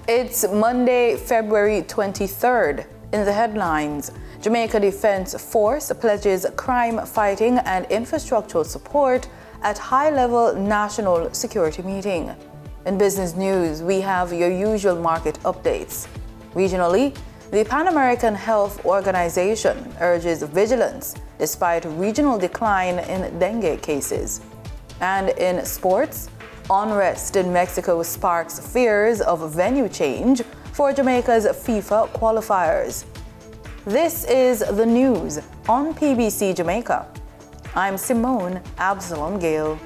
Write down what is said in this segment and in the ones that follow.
It's Monday, February 23rd. In the headlines, Jamaica Defense Force pledges crime fighting and infrastructural support at high-level national security meeting. In business news, we have your usual market updates. Regionally, the Pan American Health Organization urges vigilance despite regional decline in dengue cases. And in sports, unrest in Mexico sparks fears of venue change for Jamaica's FIFA qualifiers. This is the news on PBC Jamaica. I'm Simone Absalom Gale.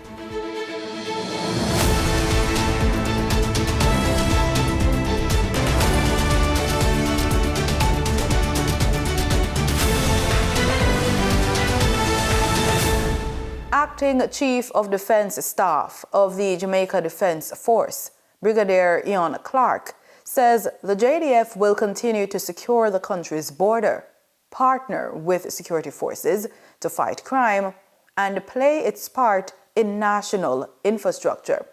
Acting Chief of Defense Staff of the Jamaica Defense Force, Brigadier Ian Clark, says the JDF will continue to secure the country's border, partner with security forces to fight crime, and play its part in national infrastructure.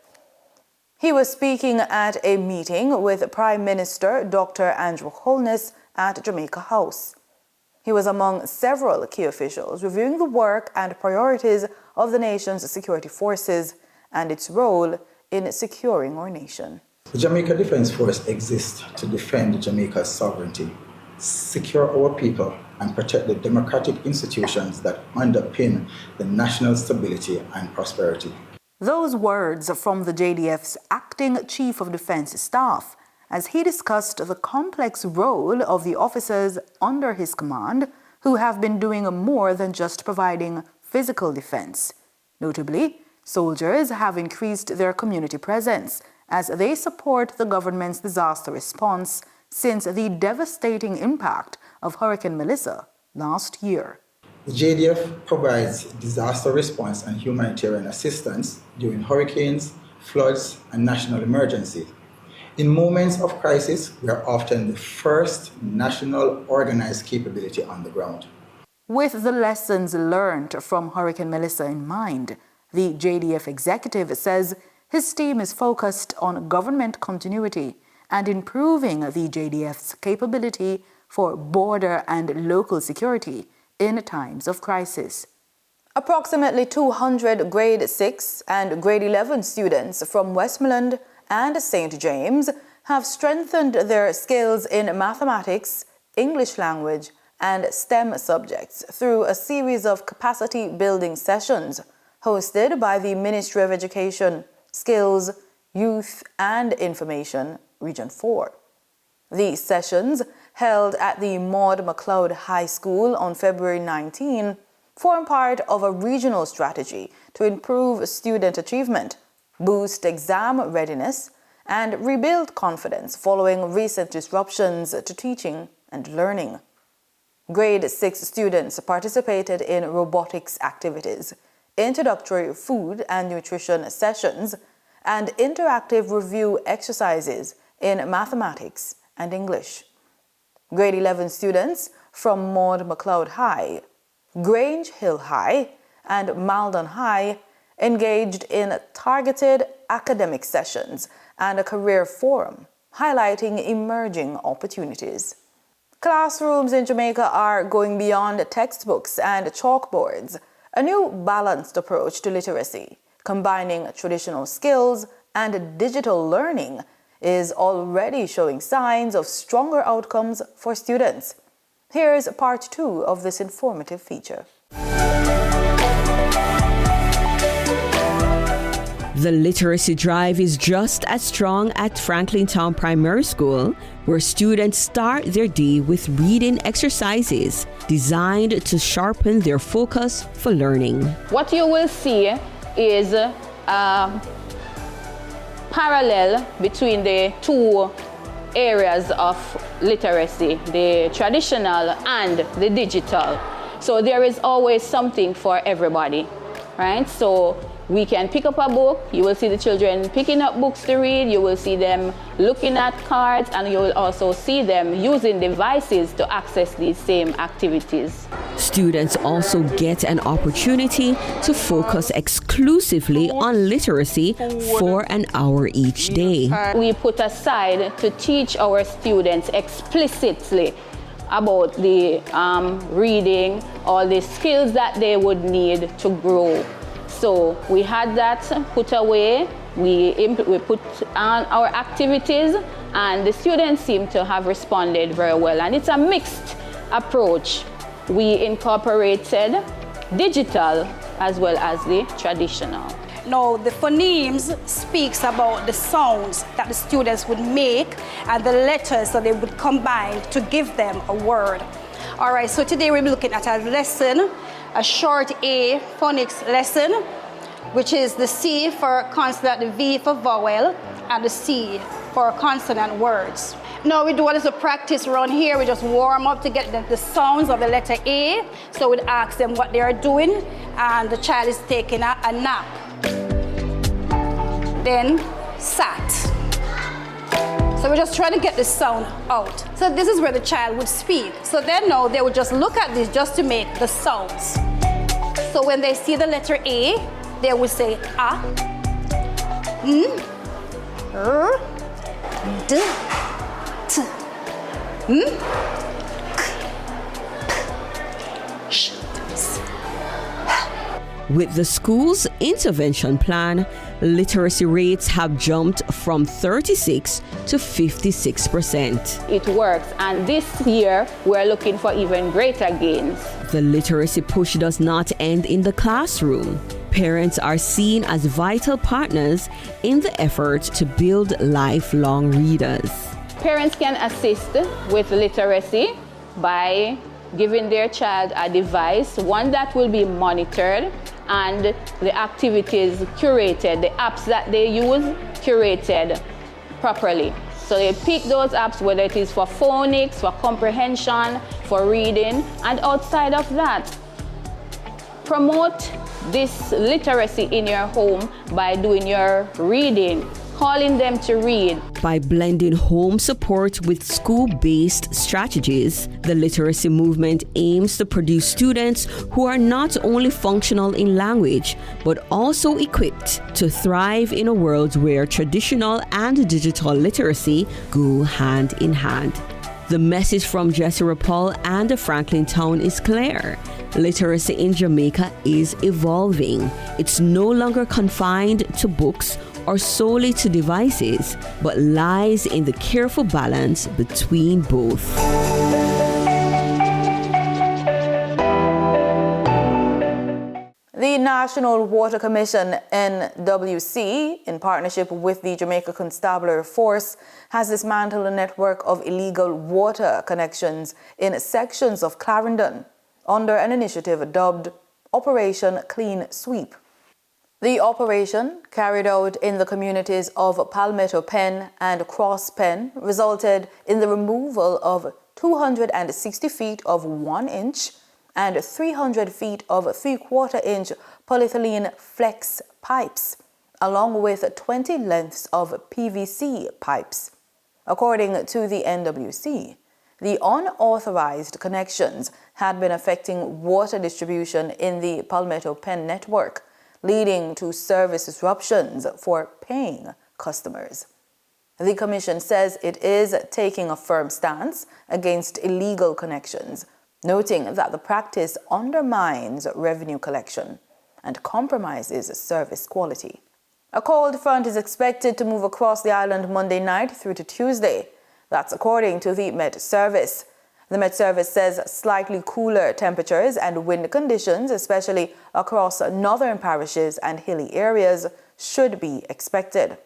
He was speaking at a meeting with Prime Minister Dr. Andrew Holness at Jamaica House. He was among several key officials reviewing the work and priorities of the nation's security forces and its role in securing our nation. The Jamaica Defense Force exists to defend Jamaica's sovereignty, secure our people, and protect the democratic institutions that underpin the national stability and prosperity. Those words from the JDF's Acting Chief of Defense Staff as he discussed the complex role of the officers under his command who have been doing more than just providing physical defense. Notably, soldiers have increased their community presence as they support the government's disaster response since the devastating impact of Hurricane Melissa last year. The JDF provides disaster response and humanitarian assistance during hurricanes, floods, and national emergencies. In moments of crisis, we are often the first national organized capability on the ground. With the lessons learned from Hurricane Melissa in mind, the JDF executive says his team is focused on government continuity and improving the JDF's capability for border and local security in times of crisis. Approximately 200 grade 6 and grade 11 students from Westmoreland and St. James have strengthened their skills in mathematics, English language, and STEM subjects through a series of capacity-building sessions hosted by the Ministry of Education, Skills, Youth and Information, Region 4. These sessions, held at the Maud MacLeod High School on February 19, form part of a regional strategy to improve student achievement, boost exam readiness, and rebuild confidence following recent disruptions to teaching and learning. Grade 6 students participated in robotics activities, introductory food and nutrition sessions, and interactive review exercises in mathematics and English. Grade 11 students from Maud MacLeod High, Grange Hill High, and Maldon High engaged in targeted academic sessions and a career forum, highlighting emerging opportunities. Classrooms in Jamaica are going beyond textbooks and chalkboards, a new balanced approach to literacy, combining traditional skills and digital learning, is already showing signs of stronger outcomes for students. Here's part 2 of this informative feature. The literacy drive is just as strong at Franklin Town Primary School, where students start their day with reading exercises designed to sharpen their focus for learning. What you will see is a parallel between the two areas of literacy, the traditional and the digital. So there is always something for everybody, right? So we can pick up a book, you will see the children picking up books to read, you will see them looking at cards, and you will also see them using devices to access these same activities. Students also get an opportunity to focus exclusively on literacy for an hour each day. We put aside to teach our students explicitly about the reading, all the skills that they would need to grow. So we had that put away, we put on our activities, and the students seem to have responded very well. And it's a mixed approach. We incorporated digital as well as the traditional. Now, the phonemes speaks about the sounds that the students would make and the letters that they would combine to give them a word. All right, so today we'll be looking at a lesson, a short A phonics lesson, which is the C for consonant, the V for vowel, and the C for consonant words. Now we do a little practice around here. We just warm up to get the sounds of the letter A. So we'd ask them what they are doing, and the child is taking a nap. Then sat. So we're just trying to get the sound out. So this is where the child would speak. So then now they would just look at this just to make the sounds. So when they see the letter A, they would say A, N, R, D, T, M, K, Sh, S. With the school's intervention plan, literacy rates have jumped from 36 to 56%. It works, and this year we're looking for even greater gains. The literacy push does not end in the classroom. Parents are seen as vital partners in the effort to build lifelong readers. Parents can assist with literacy by giving their child a device, one that will be monitored, and the activities curated, the apps that they use curated properly. So they pick those apps, whether it is for phonics, for comprehension, for reading, and outside of that, promote this literacy in your home by doing your reading, calling them to read. By blending home support with school-based strategies, the literacy movement aims to produce students who are not only functional in language, but also equipped to thrive in a world where traditional and digital literacy go hand in hand. The message from Jesse Rapal and Franklin Town is clear. Literacy in Jamaica is evolving. It's no longer confined to books or solely to devices, but lies in the careful balance between both. The National Water Commission, NWC, in partnership with the Jamaica Constabulary Force, has dismantled a network of illegal water connections in sections of Clarendon under an initiative dubbed Operation Clean Sweep. The operation, carried out in the communities of Palmetto Pen and Cross Pen, resulted in the removal of 260 feet of 1 inch and 300 feet of 3/4 inch polyethylene flex pipes, along with 20 lengths of PVC pipes. According to the NWC, the unauthorized connections had been affecting water distribution in the Palmetto Pen network, leading to service disruptions for paying customers. The Commission says it is taking a firm stance against illegal connections, noting that the practice undermines revenue collection and compromises service quality. A cold front is expected to move across the island Monday night through to Tuesday. That's according to the Met Service. The Met Service says slightly cooler temperatures and wind conditions, especially across northern parishes and hilly areas, should be expected.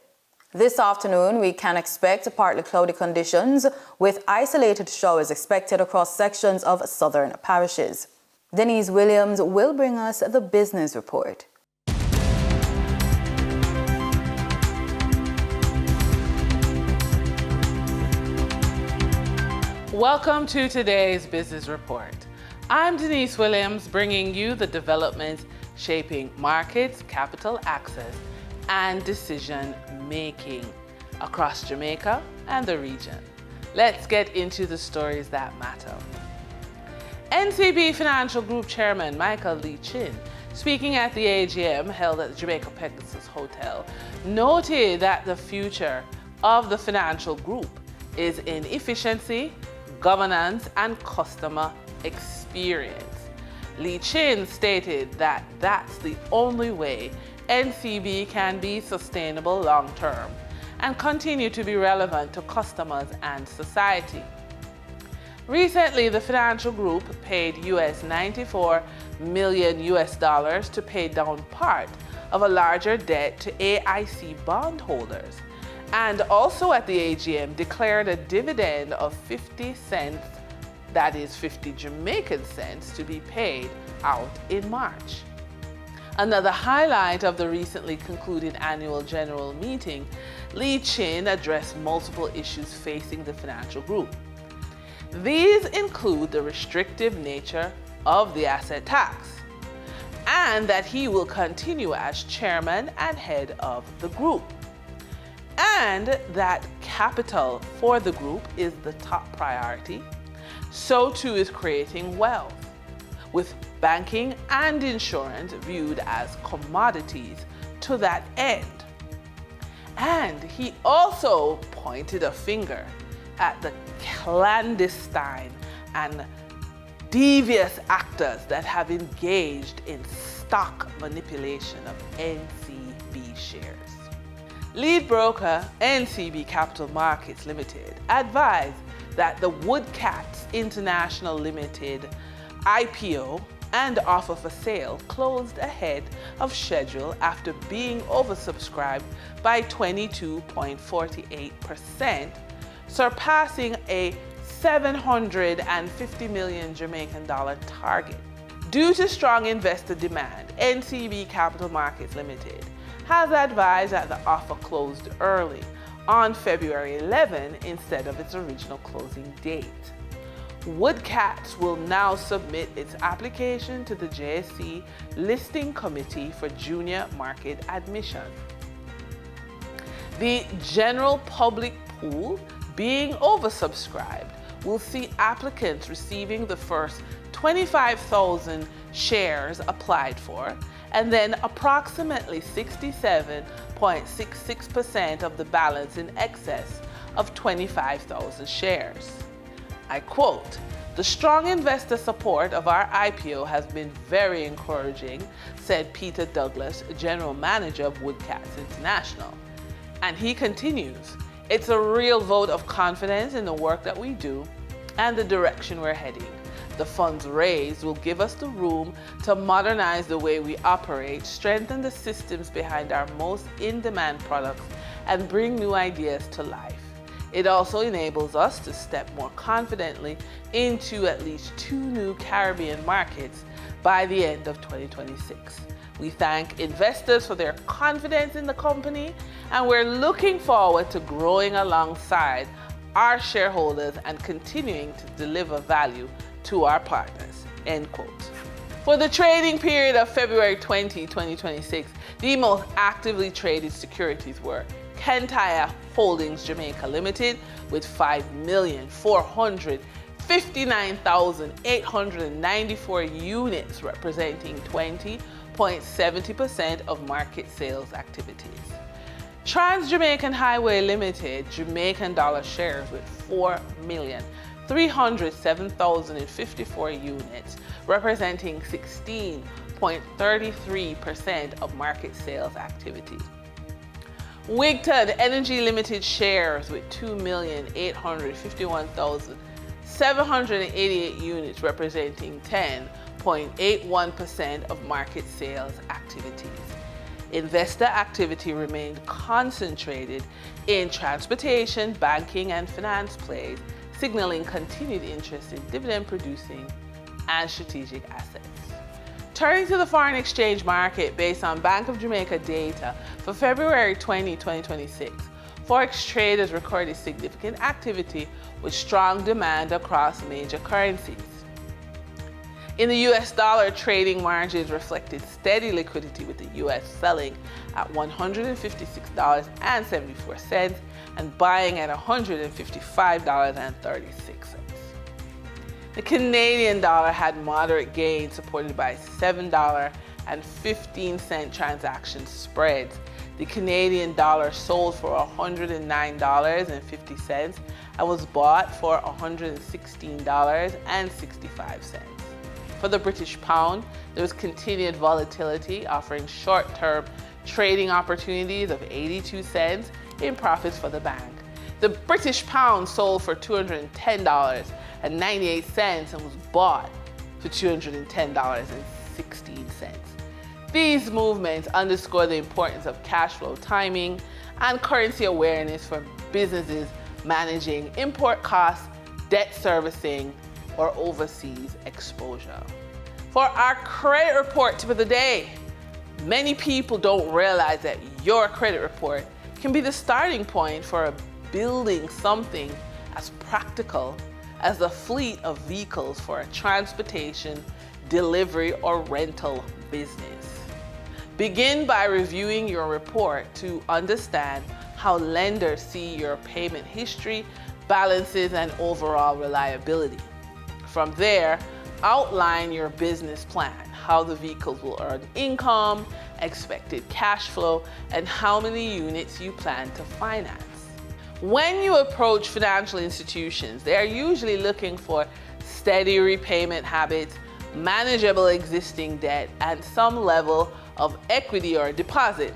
This afternoon, we can expect partly cloudy conditions with isolated showers expected across sections of southern parishes. Denise Williams will bring us the business report. Welcome to today's business report. I'm Denise Williams, bringing you the developments shaping markets, capital access, and decision making across Jamaica and the region. Let's get into the stories that matter. NCB Financial Group Chairman Michael Lee Chin, speaking at the AGM held at the Jamaica Peace Hotel, noted that the future of the financial group is in efficiency, governance, and customer experience. Lee Chin stated that that's the only way NCB can be sustainable long-term and continue to be relevant to customers and society. Recently, the financial group paid $94 million to pay down part of a larger debt to AIC bondholders, and also at the AGM declared a dividend of 50 cents, that is 50 Jamaican cents, to be paid out in March. Another highlight of the recently concluded annual general meeting, Lee Chin addressed multiple issues facing the financial group. These include the restrictive nature of the asset tax, and that he will continue as chairman and head of the group, and that capital for the group is the top priority. So too is creating wealth, with banking and insurance viewed as commodities to that end. And he also pointed a finger at the clandestine and devious actors that have engaged in stock manipulation of NCB shares. Lead broker NCB Capital Markets Limited advised that the Woodcats International Limited IPO and offer for sale closed ahead of schedule after being oversubscribed by 22.48%, surpassing a $750 million Jamaican dollar target. Due to strong investor demand, NCB Capital Markets Limited has advised that the offer closed early on February 11 instead of its original closing date. Woodcats will now submit its application to the JSE Listing Committee for junior market admission. The general public pool being oversubscribed will see applicants receiving the first 25,000 shares applied for, and then approximately 67.66% of the balance in excess of 25,000 shares. I quote, "The strong investor support of our IPO has been very encouraging," said Peter Douglas, General Manager of Woodcats International. And he continues, "It's a real vote of confidence in the work that we do and the direction we're heading. The funds raised will give us the room to modernize the way we operate, strengthen the systems behind our most in-demand products, and bring new ideas to life. It also enables us to step more confidently into at least 2 new Caribbean markets by the end of 2026. We thank investors for their confidence in the company, and we're looking forward to growing alongside our shareholders and continuing to deliver value to our partners," end quote. For the trading period of February 20, 2026, the most actively traded securities were Kentire Holdings Jamaica Limited with 5,459,894 units, representing 20.70% of market sales activities. Trans-Jamaican Highway Limited Jamaican dollar shares with 4,307,054 units, representing 16.33% of market sales activity. Wigton Energy Limited shares with 2,851,788 units, representing 10.81% of market sales activities. Investor activity remained concentrated in transportation, banking, and finance plays, signaling continued interest in dividend-producing and strategic assets. Turning to the foreign exchange market, based on Bank of Jamaica data for February 20, 2026, Forex traders recorded significant activity with strong demand across major currencies. In the US dollar, trading margins reflected steady liquidity, with the US selling at $156.74 and buying at $155.36. The Canadian dollar had moderate gains supported by $7.15 transaction spreads. The Canadian dollar sold for $109.50 and was bought for $116.65. For the British pound, there was continued volatility, offering short-term trading opportunities of 82 cents in profits for the bank. The British pound sold for $210.98 and was bought for $210.16. These movements underscore the importance of cash flow timing and currency awareness for businesses managing import costs, debt servicing, or overseas exposure. For our credit report tip of the day, many people don't realize that your credit report can be the starting point for building something as practical as the fleet of vehicles for a transportation, delivery, or rental business. Begin by reviewing your report to understand how lenders see your payment history, balances, and overall reliability. From there, outline your business plan, how the vehicles will earn income, expected cash flow, and how many units you plan to finance. When you approach financial institutions, they are usually looking for steady repayment habits, manageable existing debt, and some level of equity or deposit,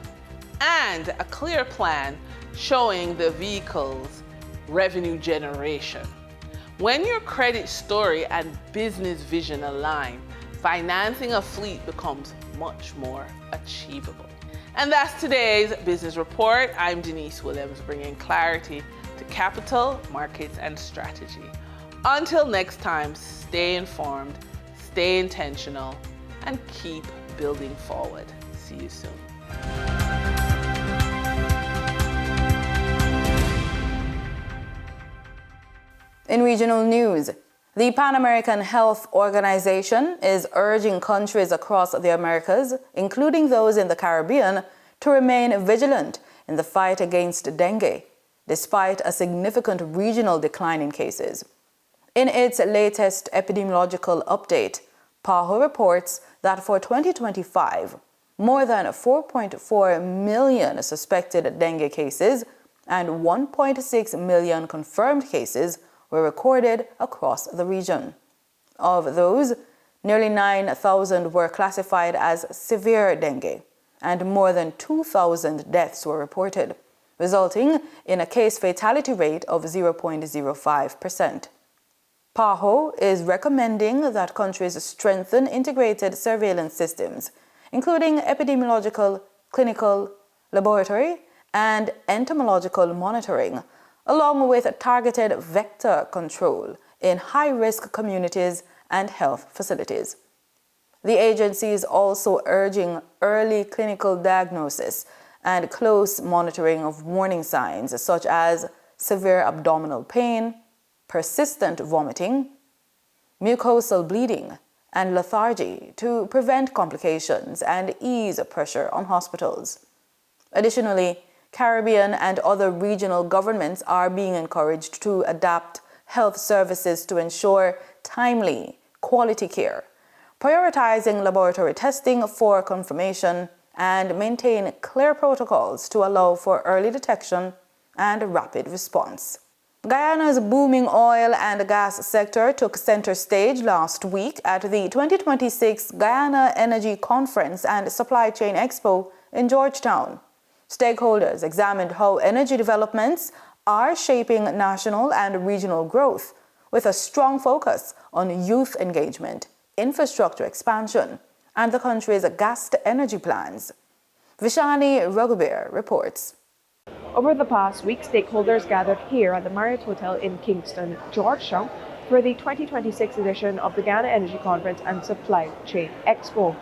and a clear plan showing the vehicle's revenue generation. When your credit story and business vision align, financing a fleet becomes much more achievable. And that's today's business report. I'm Denise Williams, bringing clarity to capital, markets, and strategy. Until next time, stay informed, stay intentional, and keep building forward. See you soon. In regional news, the Pan American Health Organization is urging countries across the Americas, including those in the Caribbean, to remain vigilant in the fight against dengue, despite a significant regional decline in cases. In its latest epidemiological update, PAHO reports that for 2025, more than 4.4 million suspected dengue cases and 1.6 million confirmed cases were recorded across the region. Of those, nearly 9,000 were classified as severe dengue, and more than 2,000 deaths were reported, resulting in a case fatality rate of 0.05%. PAHO is recommending that countries strengthen integrated surveillance systems, including epidemiological, clinical, laboratory, and entomological monitoring, along with targeted vector control in high-risk communities and health facilities. The agency is also urging early clinical diagnosis and close monitoring of warning signs such as severe abdominal pain, persistent vomiting, mucosal bleeding, and lethargy to prevent complications and ease pressure on hospitals. Additionally, Caribbean and other regional governments are being encouraged to adapt health services to ensure timely, quality care, prioritizing laboratory testing for confirmation, and maintain clear protocols to allow for early detection and rapid response. Guyana's booming oil and gas sector took center stage last week at the 2026 Guyana Energy Conference and Supply Chain Expo in Georgetown. Stakeholders examined how energy developments are shaping national and regional growth, with a strong focus on youth engagement, infrastructure expansion, and the country's gas-to-energy plans. Vishani Raghuber reports. Over the past week, stakeholders gathered here at the Marriott Hotel in Kingston, Georgetown, for the 2026 edition of the Guyana Energy Conference and Supply Chain Expo.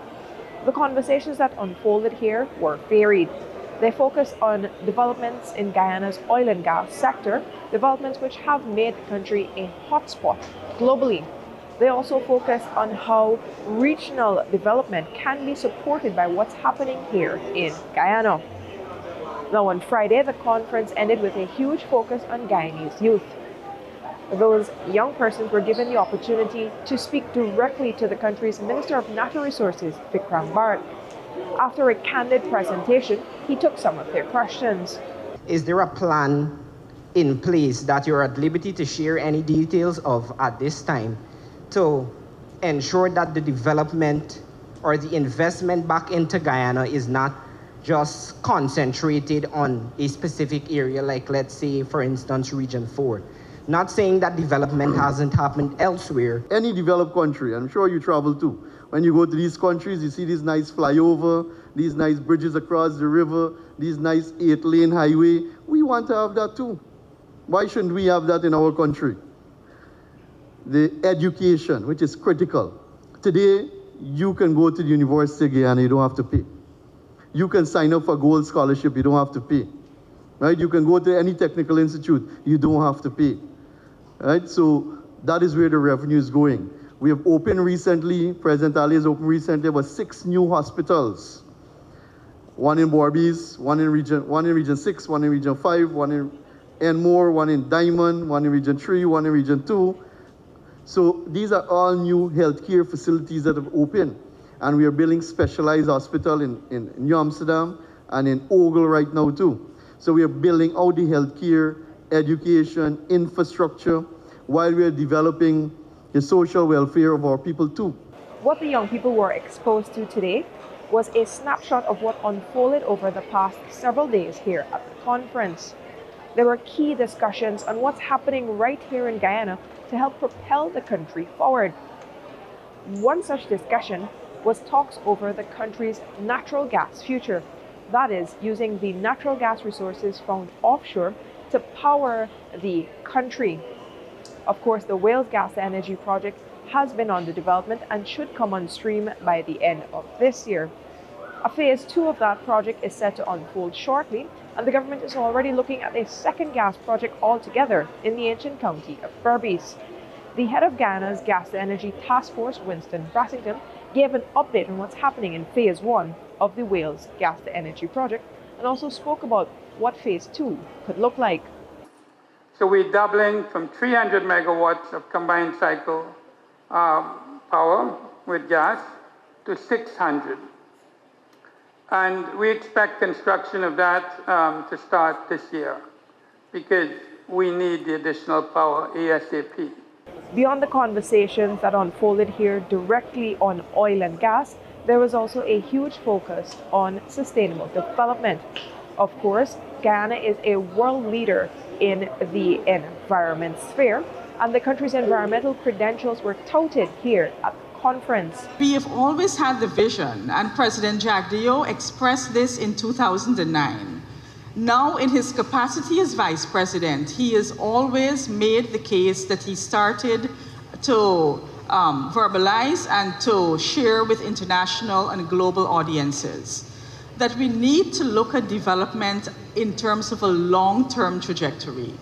The conversations that unfolded here were varied. They focus on developments in Guyana's oil and gas sector, developments which have made the country a hotspot globally. They also focus on how regional development can be supported by what's happening here in Guyana. Now on Friday, the conference ended with a huge focus on Guyanese youth. Those young persons were given the opportunity to speak directly to the country's Minister of Natural Resources, Vikram Bharat. After a candid presentation, he took some of their questions. Is there a plan in place that you're at liberty to share any details of at this time to ensure that the development or the investment back into Guyana is not just concentrated on a specific area, like let's say, for instance, Region 4? Not saying that development hasn't happened elsewhere. Any developed country, I'm sure you travel too. When you go to these countries, you see these nice flyover, these nice bridges across the river, these nice 8-lane highway. We want to have that too. Why shouldn't we have that in our country? The education, which is critical. Today, you can go to the University of Guyana, you don't have to pay. You can sign up for Gold Scholarship, you don't have to pay. Right? You can go to any technical institute, you don't have to pay. Right? So that is where the revenue is going. We have opened recently, President Ali has opened recently about 6 new hospitals. One in Borbies, one in Region 6, one in Region 5, one in Enmore, one in Diamond, one in Region 3, one in Region 2. So these are all new healthcare facilities that have opened. And we are building specialized hospital in New Amsterdam and in Ogle right now too. So we are building out the healthcare, education, infrastructure, while we are developing the social welfare of our people too. What the young people were exposed to today was a snapshot of what unfolded over the past several days here at the conference. There were key discussions on what's happening right here in Guyana to help propel the country forward. One such discussion was talks over the country's natural gas future. That is, using the natural gas resources found offshore to power the country. Of course, the Wales Gas to Energy project has been under development and should come on stream by the end of this year. A phase 2 of that project is set to unfold shortly, and the government is already looking at a second gas project altogether in the ancient county of Berbice. The head of Guyana's Gas to Energy Task Force, Winston Brassington, gave an update on what's happening in phase 1 of the Wales Gas to Energy project and also spoke about what phase 2 could look like. So we're doubling from 300 megawatts of combined cycle power with gas to 600. And we expect construction of that to start this year because we need the additional power ASAP. Beyond the conversations that unfolded here directly on oil and gas, there was also a huge focus on sustainable development. Of course, Guyana is a world leader in the environment sphere, and the country's environmental credentials were touted here at the conference. We have always had the vision, and President Jagdeo expressed this in 2009. Now, in his capacity as Vice President, he has always made the case that he started to verbalize and to share with international and global audiences, that we need to look at development in terms of a long-term trajectory.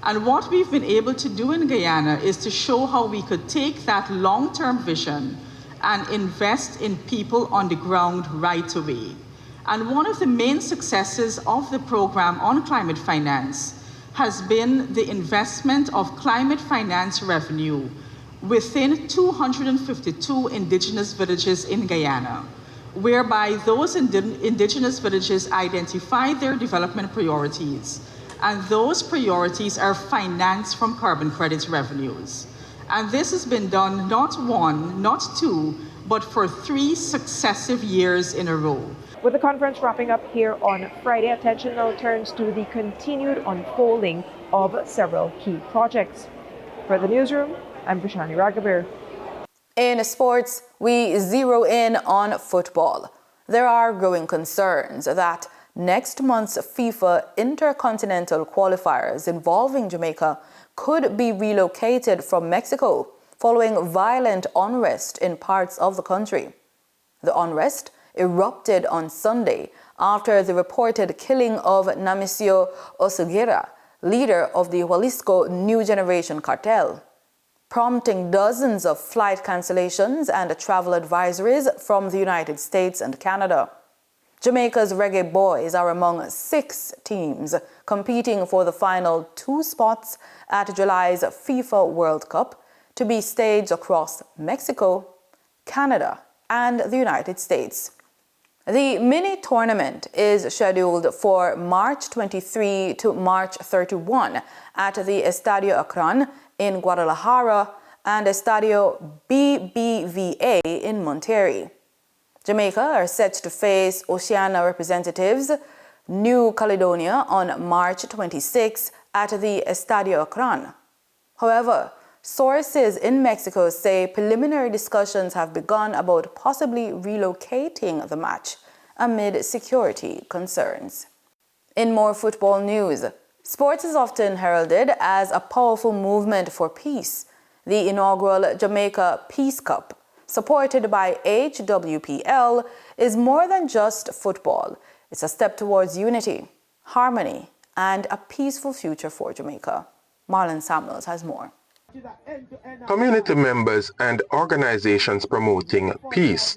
And what we've been able to do in Guyana is to show how we could take that long-term vision and invest in people on the ground right away. And one of the main successes of the program on climate finance has been the investment of climate finance revenue within 252 indigenous villages in Guyana, whereby those indigenous villages identify their development priorities, and those priorities are financed from carbon credits revenues. And this has been done not 1, not 2, but for 3 successive years in a row. With the conference wrapping up here on Friday, attention now turns to the continued unfolding of several key projects. For the newsroom, I'm Prashani Raghavir. In sports, we zero in on football. There are growing concerns that next month's FIFA intercontinental qualifiers involving Jamaica could be relocated from Mexico following violent unrest in parts of the country. The unrest erupted on Sunday after the reported killing of Namisio Osuguera, leader of the Jalisco New Generation cartel, prompting dozens of flight cancellations and travel advisories from the United States and Canada. Jamaica's Reggae Boys are among 6 teams competing for the final 2 spots at July's FIFA World Cup to be staged across Mexico, Canada, and the United States. The mini-tournament is scheduled for March 23 to March 31 at the Estadio Akron in Guadalajara and Estadio BBVA in Monterrey. Jamaica are set to face Oceania representatives New Caledonia on March 26 at the Estadio Akron. However, sources in Mexico say preliminary discussions have begun about possibly relocating the match amid security concerns. In more football news, sports is often heralded as a powerful movement for peace. The inaugural Jamaica Peace Cup, supported by HWPL, is more than just football. It's a step towards unity, harmony, and a peaceful future for Jamaica. Marlon Samuels has more. Community members and organizations promoting peace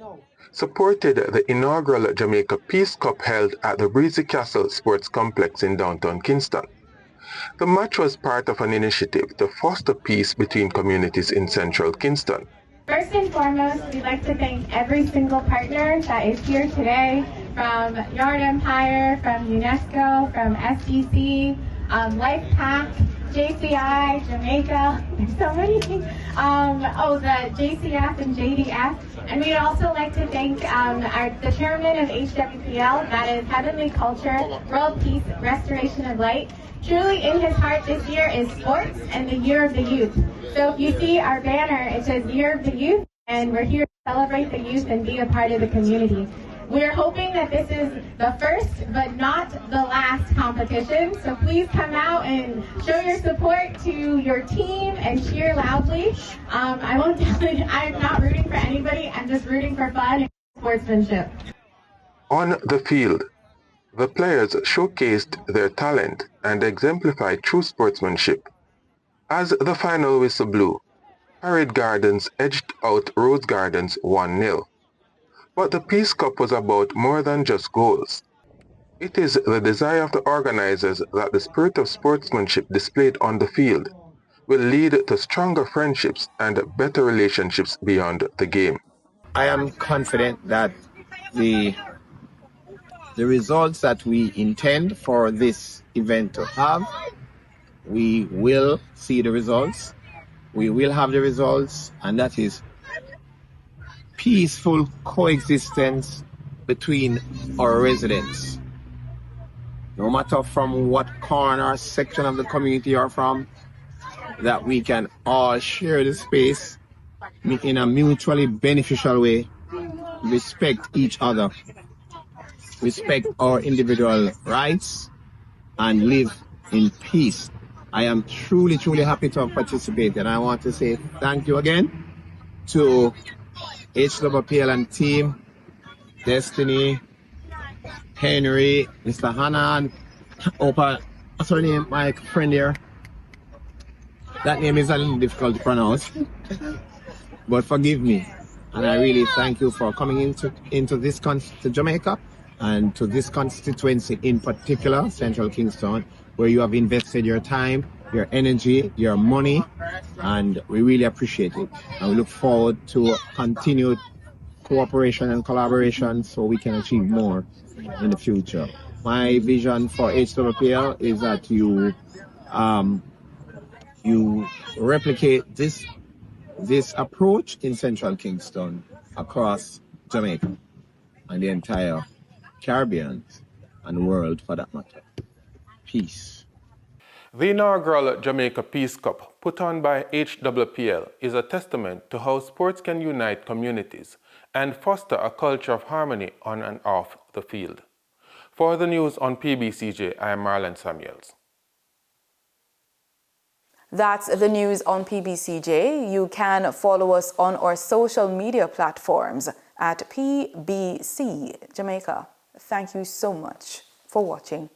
supported the inaugural Jamaica Peace Cup held at the Breezy Castle Sports Complex in downtown Kingston. The match was part of an initiative to foster peace between communities in central Kingston. First and foremost, we'd like to thank every single partner that is here today, from Yard Empire, from UNESCO, from SDC, Life Pack, JCI, Jamaica, there's so many, the JCF and JDF. And we'd also like to thank the chairman of HWPL, that is Heavenly Culture, World Peace, Restoration of Light. Truly in his heart this year is sports and the Year of the Youth. So if you see our banner, it says Year of the Youth, and we're here to celebrate the youth and be a part of the community. We're hoping that this is the first, but not the last competition. So please come out and show your support to your team and cheer loudly. I won't tell you, I'm not rooting for anybody. I'm just rooting for fun and sportsmanship. On the field, the players showcased their talent and exemplified true sportsmanship. As the final whistle blew, Parade Gardens edged out Rose Gardens 1-0. But the Peace Cup was about more than just goals. It is the desire of the organizers that the spirit of sportsmanship displayed on the field will lead to stronger friendships and better relationships beyond the game. I am confident that the results that we intend for this event to have, we will see the results. We will have the results, and that is peaceful coexistence between our residents. No matter from what corner or section of the community you're from, that we can all share the space in a mutually beneficial way, respect each other, respect our individual rights, and live in peace. I am truly, truly happy to have participated, and I want to say thank you again to HWPL and team, Destiny, Henry, Mr. Hanan, Opa, what's her name, my friend here? That name is a little difficult to pronounce, but forgive me. And I really thank you for coming into this to Jamaica and to this constituency in particular, Central Kingston, where you have invested your time, your energy, your money, and we really appreciate it. And we look forward to continued cooperation and collaboration so we can achieve more in the future. My vision for HWPL is that you replicate this approach in Central Kingston across Jamaica and the entire Caribbean and world for that matter. Peace. The inaugural Jamaica Peace Cup, put on by HWPL, is a testament to how sports can unite communities and foster a culture of harmony on and off the field. For the news on PBCJ, I am Marlon Samuels. That's the news on PBCJ. You can follow us on our social media platforms at PBC Jamaica. Thank you so much for watching.